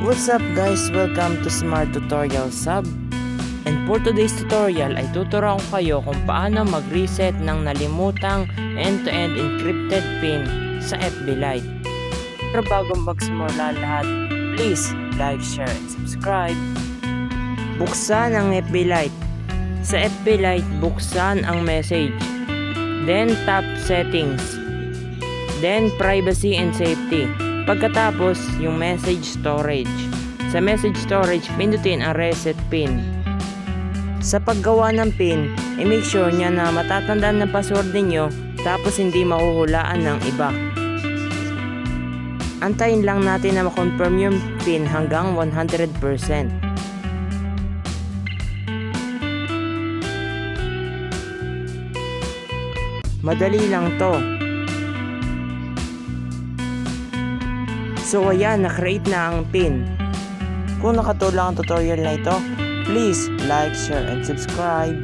What's up guys? Welcome to Smart Tutorial Sub. And for today's tutorial ay tuturuan ko kayo kung paano mag-reset ng nalimutang end-to-end encrypted PIN sa FB Lite. Pero bago magsimula lahat, please like, share, and subscribe. Buksan ang FB Lite. Sa FB Lite, buksan ang message. Then tap settings. Then privacy and safety. Pagkatapos, yung message storage. Sa message storage, pindutin ang reset PIN. Sa paggawa ng PIN, i-make sure niya na matatandaan ng password ninyo tapos hindi mahuhulaan ng iba. Antayin lang natin na ma-confirm yung PIN hanggang 100%. Madali lang to. So ayan, na-create na ang PIN. Kung nakatulong ang tutorial na ito, please like, share, and subscribe.